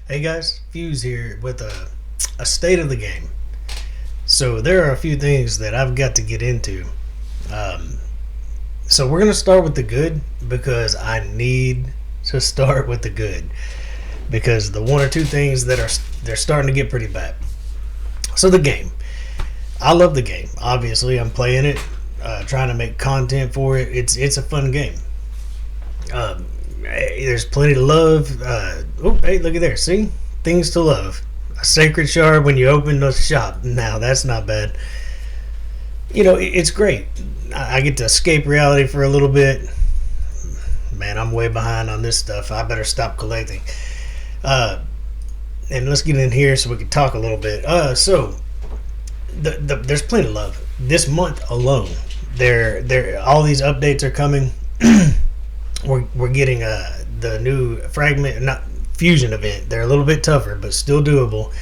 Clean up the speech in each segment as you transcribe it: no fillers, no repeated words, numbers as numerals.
Hey guys, Fuse here with a state of the game. So there are a few things that I've got to get into. Um, so we're gonna start with the good because I need to start with the good because the one or two things that they're starting to get pretty bad. So the game, I love the game. Obviously, I'm playing it, trying to make content for it. It's a fun game. Um, there's plenty to love. Oh, hey, look at there. See? Things to love. A sacred shard when you open the shop. Now, that's not bad. It's great. I get to escape reality for a little bit. Man, I'm way behind on this stuff. I better stop collecting. Uh, and let's get in here so we can talk a little bit. There's plenty of love. This month alone, all these updates are coming. We're getting the new fragment, not fusion event. They're a little bit tougher, but still doable.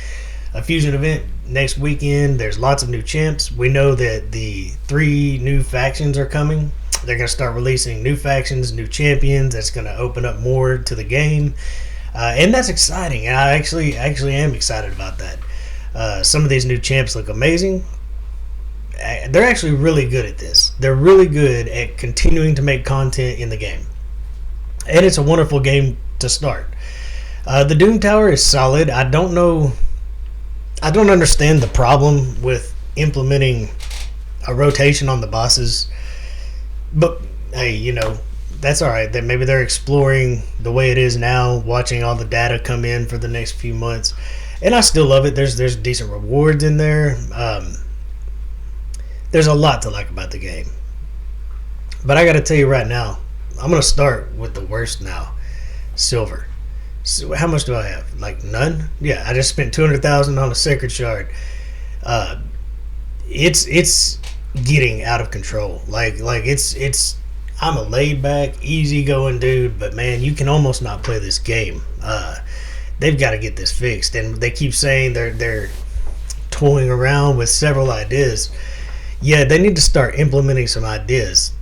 A fusion event next weekend. There's lots of new champs. We know that the 3 new factions are coming. They're going to start releasing new factions, new champions. That's going to open up more to the game, and that's exciting. And I actually am excited about that. Some of these new champs look amazing. They're actually really good at this. They're really good at continuing to make content in the game. And it's a wonderful game to start. The Doom Tower is solid. I don't understand the problem with implementing a rotation on the bosses. But hey, that's alright. That maybe they're exploring the way it is now, watching all the data come in for the next few months. And I still love it. There's decent rewards in there. There's a lot to like about the game. But I gotta tell you right now, I'm gonna start with the worst now. Silver. So how much do I have? Like none? Yeah, I just spent 200,000 on a sacred shard. It's getting out of control. Like it's. I'm a laid back, easygoing dude, but man, you can almost not play this game. They've got to get this fixed, and they keep saying they're toying around with several ideas. Yeah, they need to start implementing some ideas.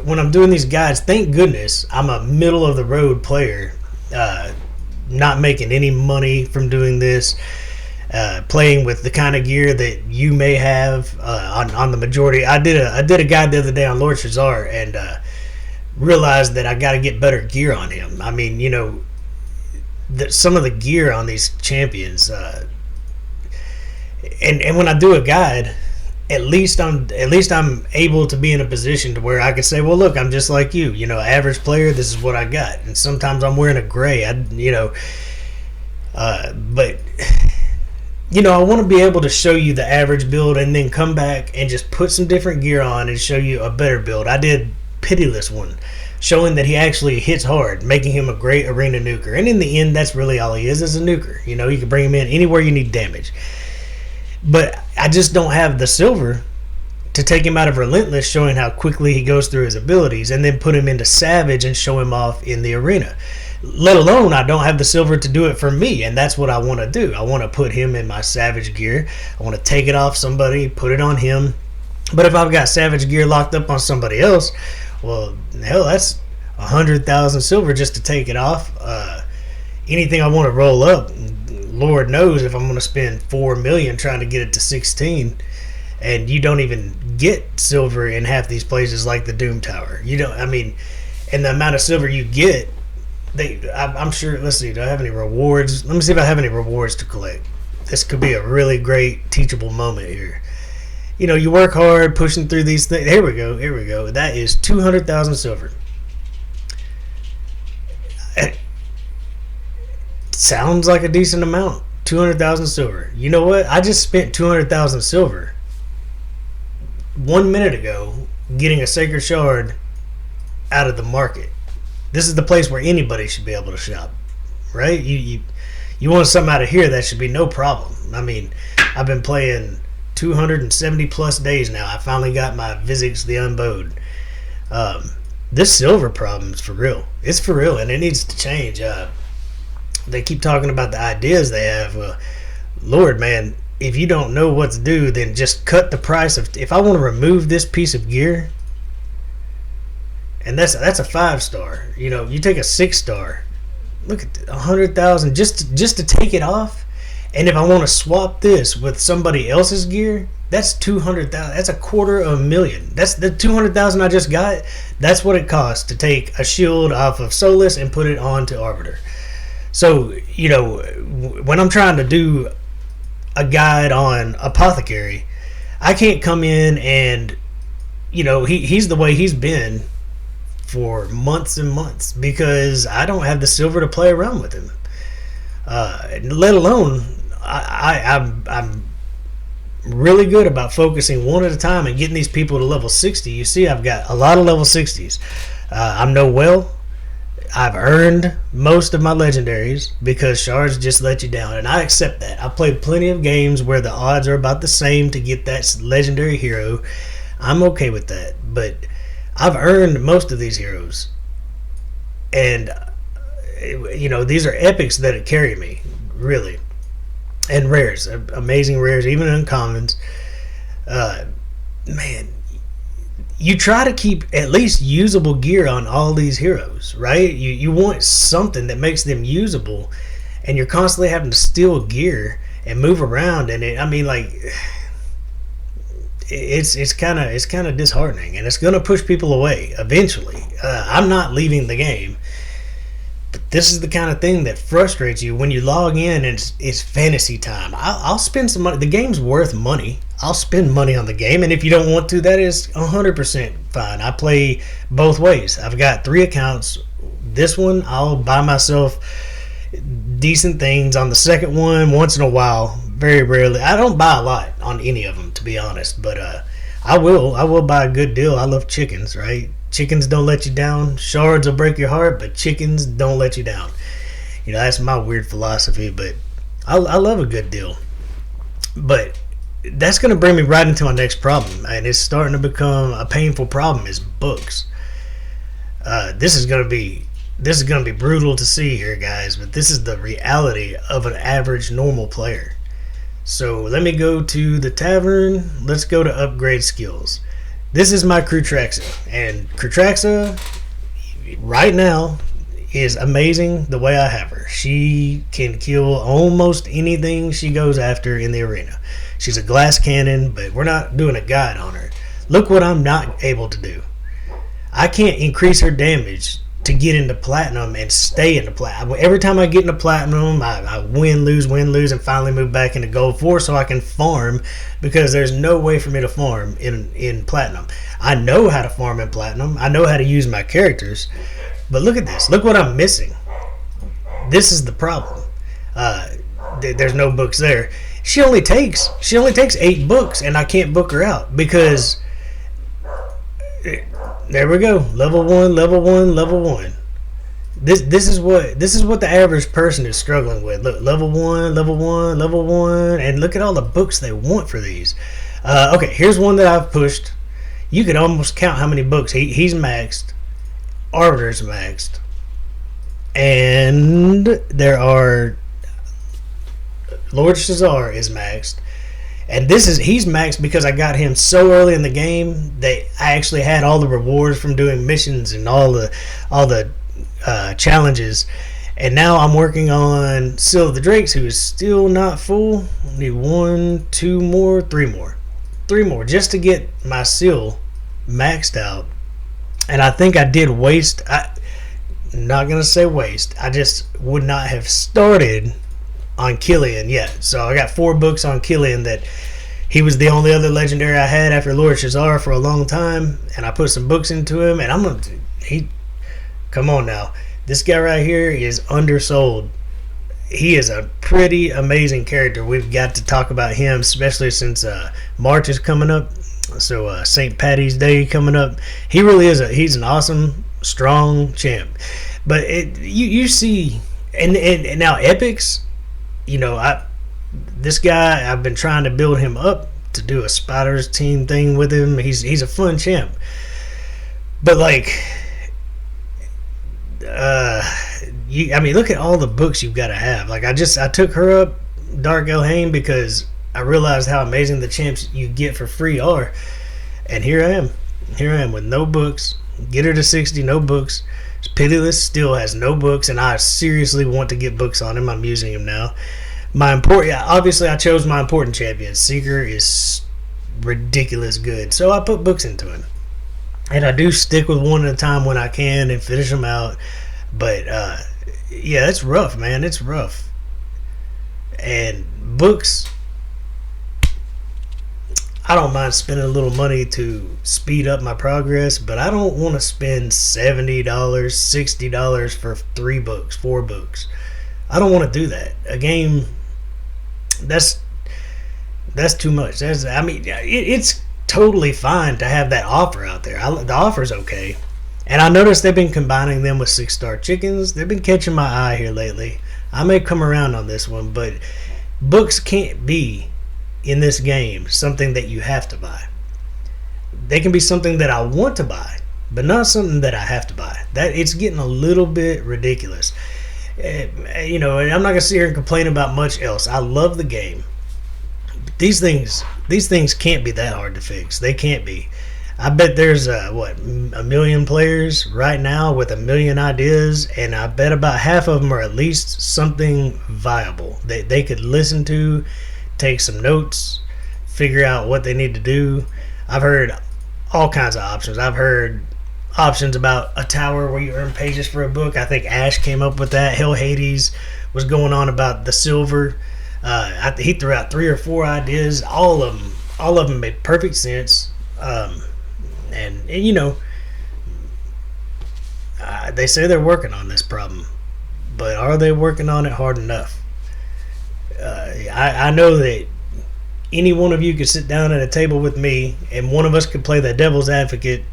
When I'm doing these guides, thank goodness I'm a middle of the road player, not making any money from doing this, playing with the kind of gear that you may have on the majority. I did a guide the other day on Lord Shazar and realized that I got to get better gear on him. I mean, some of the gear on these champions, and when I do a guide, at least I'm able to be in a position to where I can say, well, look, I'm just like you, average player. This is what I got, and sometimes I'm wearing a gray. But I want to be able to show you the average build and then come back and just put some different gear on and show you a better build. I did Pitiless one, showing that he actually hits hard, making him a great arena nuker. And in the end, that's really all he is a nuker. You can bring him in anywhere you need damage. But I just don't have the silver to take him out of Relentless, showing how quickly he goes through his abilities, and then put him into Savage and show him off in the arena. Let alone, I don't have the silver to do it for me, and that's what I want to do. I want to put him in my Savage gear. I want to take it off somebody, put it on him. But if I've got Savage gear locked up on somebody else, well, hell, that's 100,000 silver just to take it off. Anything I want to roll up, Lord knows if I'm going to spend 4 million trying to get it to 16, and you don't even get silver in half these places like the Doom Tower. And the amount of silver you get, I'm sure. Let's see. Do I have any rewards? Let me see if I have any rewards to collect. This could be a really great teachable moment here. You work hard pushing through these things. Here we go. That is 200,000 silver. Sounds like a decent amount. 200,000 silver. You know what? I just spent 200,000 silver 1 minute ago getting a sacred shard out of the market. This is the place where anybody should be able to shop, right? You want something out of here, that should be no problem. I mean, I've been playing 270 plus days now. I finally got my Visix the Unbowed. This silver problem is for real. It's for real, and it needs to change. They keep talking about the ideas they have. Lord, man, if you don't know what to do, then just cut the price of. If I want to remove this piece of gear, and that's a 5-star. You take a 6-star, Look at 100,000 just to take it off. And if I want to swap this with somebody else's gear, that's 200,000. That's $250,000. That's the 200,000 I just got. That's what it costs to take a shield off of Solus and put it onto Arbiter. So, you know, when I'm trying to do a guide on Apothecary, I can't come in and, you know, he's the way he's been for months and months because I don't have the silver to play around with him. Let alone, I'm really good about focusing one at a time and getting these people to level 60. You see, I've got a lot of level 60s. I'm no well. I've earned most of my legendaries because shards just let you down, and I accept that. I've played plenty of games where the odds are about the same to get that legendary hero. I'm okay with that, but I've earned most of these heroes, and you know, these are epics that carry me, really, and rares, amazing rares, even uncommons. Man, you try to keep at least usable gear on all these heroes, right? You want something that makes them usable, and you're constantly having to steal gear and move around, and I mean, like, it's kind of disheartening, and it's going to push people away eventually. I'm not leaving the game, but this is the kind of thing that frustrates you when you log in and it's fantasy time. I'll spend some money. The game's worth money. I'll spend money on the game, and if you don't want to, that is 100% fine. I play both ways. I've got 3 accounts. This one, I'll buy myself decent things. On the second one, once in a while, very rarely. I don't buy a lot on any of them, to be honest, but I will buy a good deal. I love chickens, right? Chickens don't let you down. Shards will break your heart, but chickens don't let you down. You know, that's my weird philosophy, but I love a good deal. But that's going to bring me right into my next problem, and it's starting to become a painful problem, is books. This is going to be brutal to see here, guys, but this is the reality of an average normal player. So let me go to the tavern. Let's go to upgrade skills. This is my Crutraxa, and Crutraxa right now is amazing the way I have her. She can kill almost anything she goes after in the arena. She's a glass cannon, but we're not doing a guide on her. Look what I'm not able to do. I can't increase her damage to get into platinum and stay into platinum. Every time I get into platinum, I win, lose, and finally move back into gold 4 so I can farm, because there's no way for me to farm in platinum. I know how to farm in platinum. I know how to use my characters. But look at this. Look what I'm missing. This is the problem. There's no books there. She only takes 8 books, and I can't book her out because there we go. Level 1. This is what the average person is struggling with. Look, level 1, and look at all the books they want for these. Okay, here's one that I've pushed. You can almost count how many books he's maxed. Arbiter's maxed, and there are Lord Shazar is maxed, and he's maxed because I got him so early in the game that I actually had all the rewards from doing missions and all the challenges, and now I'm working on Seal of the Drakes, who is still not full. I need 1, 2 more, 3 more just to get my seal maxed out. And I think I did waste. I'm not going to say waste. I just would not have started on Killian yet. So I got 4 books on Killian that he was the only other legendary I had after Lord Shazar for a long time. And I put some books into him. And I'm going to... Come on now. This guy right here is undersold. He is a pretty amazing character. We've got to talk about him, especially since March is coming up. So St. Patty's Day coming up. He really is he's an awesome, strong champ. But you see, and now epics, you know, this guy, I've been trying to build him up to do a Spiders team thing with him. He's a fun champ. But like, I mean, look at all the books you've got to have. Like I took her up, Dark Elhain, because I realized how amazing the champs you get for free are. And here I am with no books. Get her to 60, no books. Pitiless still has no books, and I seriously want to get books on him. I'm using him now. Obviously, I chose my important champion. Seeker is ridiculous good, so I put books into him, and I do stick with one at a time when I can and finish them out. But yeah, it's rough, man. It's rough. And books, I don't mind spending a little money to speed up my progress, but I don't want to spend $70, $60 for 3 books, 4 books. I don't want to do that. A game, that's too much. It's totally fine to have that offer out there. The offer's okay. And I noticed they've been combining them with 6-star chickens. They've been catching my eye here lately. I may come around on this one, but books can't be, in this game, something that you have to buy. They can be something that I want to buy, but not something that I have to buy. That it's getting a little bit ridiculous. And I'm not gonna sit here and complain about much else. I love the game. These things can't be that hard to fix. They can't be. I bet there's a million players right now with a million ideas, and I bet about half of them are at least something viable that they could listen to, take some notes, figure out what they need to do. I've heard all kinds of options. I've heard options about a tower where you earn pages for a book. I think Ash came up with that. Hell Hades was going on about the silver. He threw out 3 or 4 ideas. All of them made perfect sense. And they say they're working on this problem, but are they working on it hard enough? I know that any one of you could sit down at a table with me, and one of us could play the devil's advocate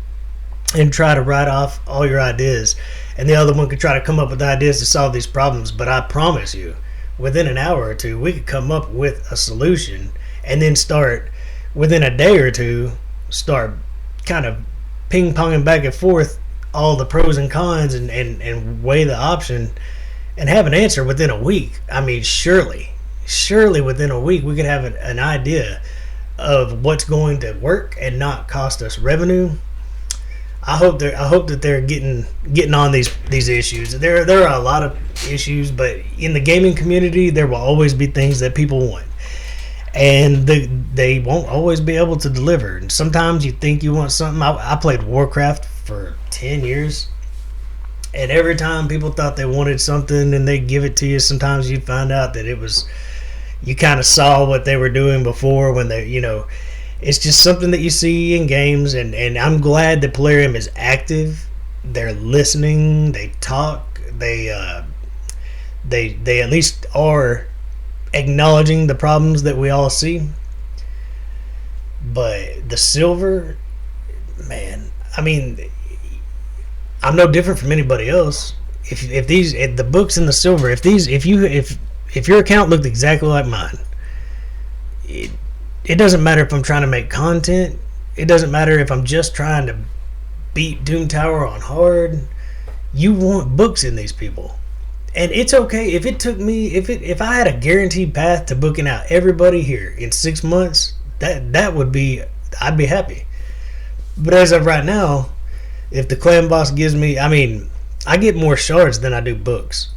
and try to write off all your ideas, and the other one could try to come up with ideas to solve these problems. But I promise you, within an hour or two, we could come up with a solution, and then start, within a day or two, start kind of ping-ponging back and forth all the pros and cons and weigh the option and have an answer within a week. I mean, surely within a week we could have an idea of what's going to work and not cost us revenue. I hope that they're getting on these issues. There are a lot of issues, but in the gaming community there will always be things that people want, and they won't always be able to deliver. And sometimes you think you want something. I played Warcraft for 10 years, and every time people thought they wanted something and they give it to you, sometimes you find out that it was, you kind of saw what they were doing before when they, it's just something that you see in games. And I'm glad that Plarium is active. They're listening, they talk, they at least are acknowledging the problems that we all see. But the silver, man, I mean, I'm no different from anybody else. If the books in the silver, if your account looked exactly like mine, it doesn't matter if I'm trying to make content. It doesn't matter if I'm just trying to beat Doom Tower on hard. You want books in these people. And it's okay if it took me, if I had a guaranteed path to booking out everybody here in 6 months, that would be, I'd be happy. But as of right now, if the clan boss gives me, I get more shards than I do books.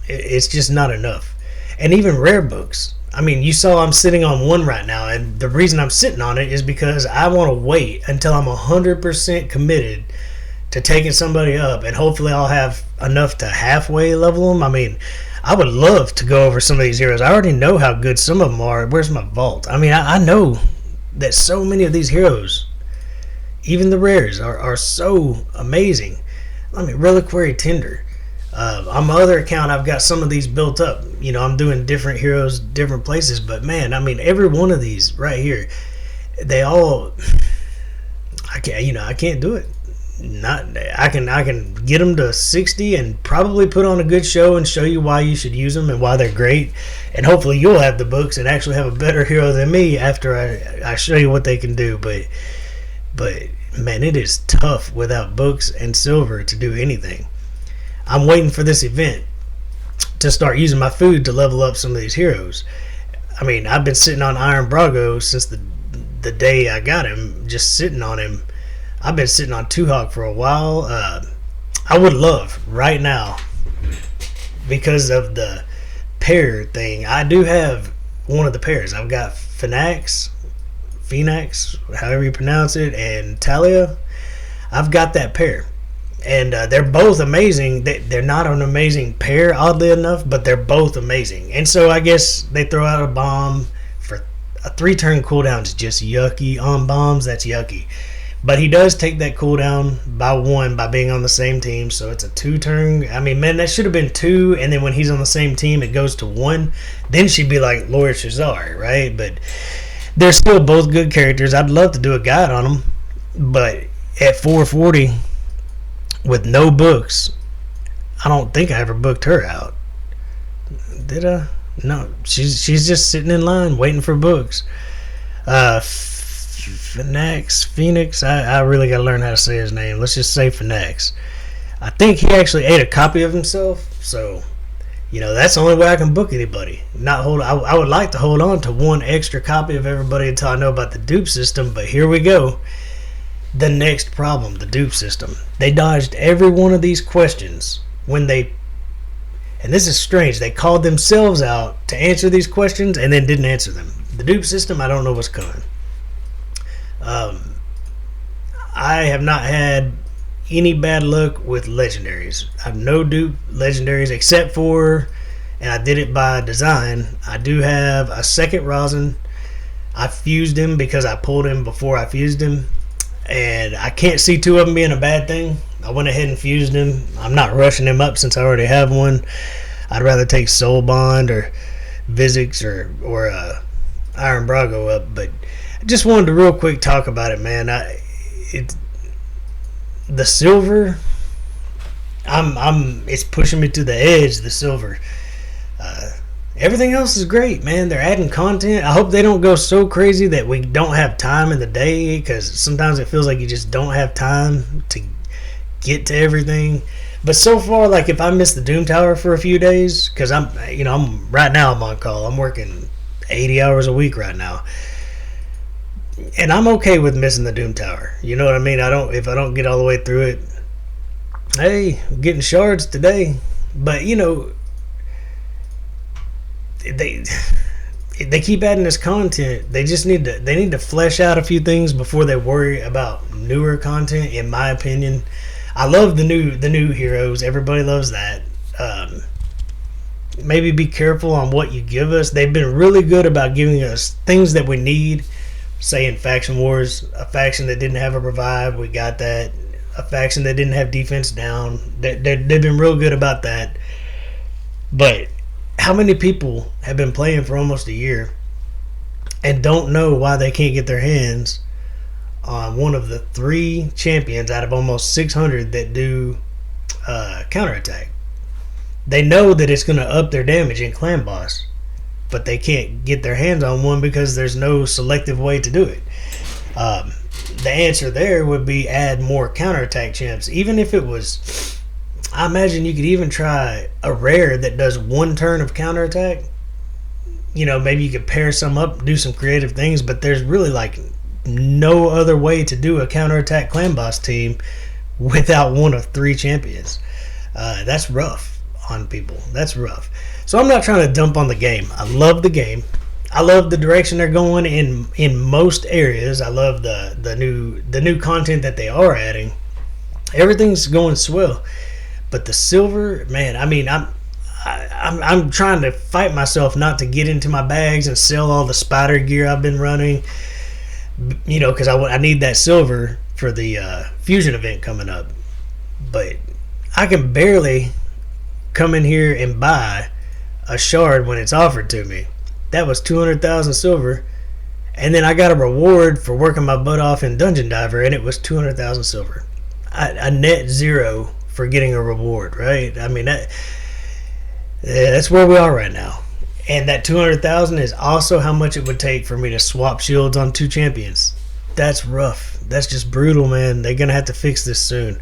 It's just not enough. And even rare books. You saw I'm sitting on one right now, and the reason I'm sitting on it is because I want to wait until I'm 100% committed to taking somebody up, and hopefully I'll have enough to halfway level them. I would love to go over some of these heroes. I already know how good some of them are. Where's my vault? I know that so many of these heroes, even the rares, are so amazing. Reliquary Tinder. On my other account, I've got some of these built up. I'm doing different heroes, different places, but man, every one of these right here, they all, I can't do it. I can get them to 60 and probably put on a good show and show you why you should use them and why they're great, and hopefully you'll have the books and actually have a better hero than me after I show you what they can do. But man, it is tough without books and silver to do anything. I'm waiting for this event to start using my food to level up some of these heroes. I've been sitting on Iron Brago since the day I got him, just sitting on him. I've been sitting on 2 Hawk for a while. I would love right now, because of the pair thing. I do have one of the pairs. I've got Phoenix, however you pronounce it, and Talia. I've got that pair. And they're both amazing. They're not an amazing pair, oddly enough, but they're both amazing. And so I guess they throw out a bomb for a 3-turn cooldown is just yucky. On bombs, that's yucky. But he does take that cooldown by 1 by being on the same team, so it's a 2-turn. I mean, man, that should have been 2, and then when he's on the same team, it goes to 1. Then she'd be like Lord Shazar, right? But they're still both good characters. I'd love to do a guide on them, but at 440 with no books, I don't think I ever booked her out. Did I? No, she's just sitting in line waiting for books. Phoenix. I really gotta learn how to say his name. Let's just say Phoenix. I think he actually ate a copy of himself, so that's the only way I can book anybody. Not hold. I would like to hold on to 1 extra copy of everybody until I know about the dupe system. But here we go. The next problem, the dupe system. They dodged every one of these questions when they, and this is strange, they called themselves out to answer these questions and then didn't answer them. The dupe system, I don't know what's coming. I have not had any bad luck with legendaries. I have no dupe legendaries except for, and I did it by design, I do have a second rosin. I fused him because I pulled him before I fused him. And I can't see 2 of them being a bad thing. I went ahead and fused him. I'm not rushing him up since I already have one. I'd rather take Soul Bond or Vizix or Iron Brago up. But I just wanted to real quick talk about it, man. The silver, it's pushing me to the edge. The silver. Everything else is great, man. They're adding content. I hope they don't go so crazy that we don't have time in the day, because sometimes it feels like you just don't have time to get to everything. But so far, like, if I miss the Doom Tower for a few days, because I'm right now I'm on call. I'm working 80 hours a week right now, and I'm okay with missing the Doom Tower. You know what I mean? If I don't get all the way through it. Hey, I'm getting shards today, but they keep adding this content. They need to flesh out a few things before they worry about newer content, in my opinion. I love the new heroes. Everybody loves that. Maybe be careful on what you give us. They've been really good about giving us things that we need. Say in Faction Wars, a faction that didn't have a revive, we got that. A faction that didn't have defense down, they've been real good about that. But how many people have been playing for almost a year and don't know why they can't get their hands on one of the 3 champions out of almost 600 that do counterattack? They know that it's going to up their damage in Clan Boss, but they can't get their hands on one because there's no selective way to do it. The answer there would be add more counterattack champs. Even if it was, I imagine you could even try a rare that does 1 turn of counterattack. Maybe you could pair some up, do some creative things, but there's really like no other way to do a counterattack Clan Boss team without one of 3 champions. That's rough on people. That's rough. So I'm not trying to dump on the game. I love the game. I love the direction they're going in most areas. I love the new content that they are adding. Everything's going swell. But the silver, man, I mean, I'm trying to fight myself not to get into my bags and sell all the spider gear I've been running, because I need that silver for the fusion event coming up. But I can barely come in here and buy a shard when it's offered to me. That was 200,000 silver, and then I got a reward for working my butt off in Dungeon Diver, and it was 200,000 silver. A net 0 for getting a reward, right? I mean, that's where we are right now. And that 200,000 is also how much it would take for me to swap shields on 2 champions. That's rough. That's just brutal, man. They're gonna have to fix this soon.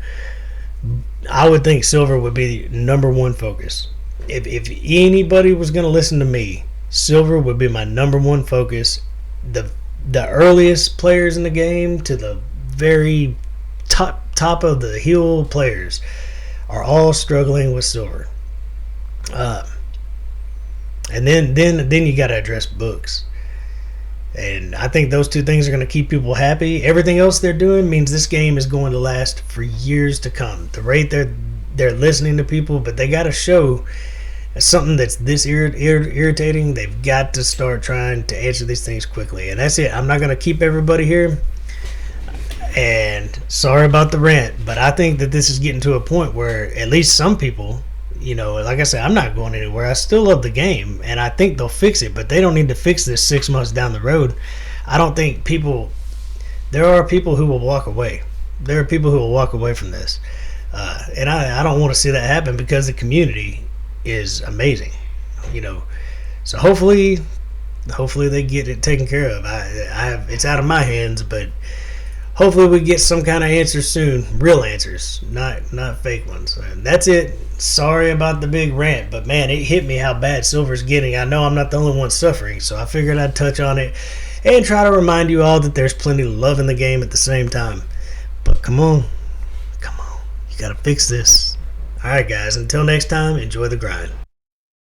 I would think silver would be the number 1 focus. If anybody was gonna listen to me, silver would be my number 1 focus. The earliest players in the game to the very top of the hill players are all struggling with silver. And then you got to address books. And I think those two things are going to keep people happy. Everything else they're doing means this game is going to last for years to come. The rate they're listening to people, but they got to show something that's this irritating. They've got to start trying to answer these things quickly. And that's it. I'm not going to keep everybody here. And sorry about the rant, but I think that this is getting to a point where at least some people, like I said, I'm not going anywhere. I still love the game, and I think they'll fix it, but they don't need to fix this 6 months down the road. I don't think there are people who will walk away. There are people who will walk away from this. And I don't want to see that happen because the community is amazing. So hopefully they get it taken care of. It's out of my hands, but hopefully we get some kind of answer soon. Real answers, not fake ones. And that's it. Sorry about the big rant, but man, it hit me how bad silver's getting. I know I'm not the only one suffering, so I figured I'd touch on it and try to remind you all that there's plenty of love in the game at the same time. But come on. You gotta fix this. Alright guys, until next time, enjoy the grind.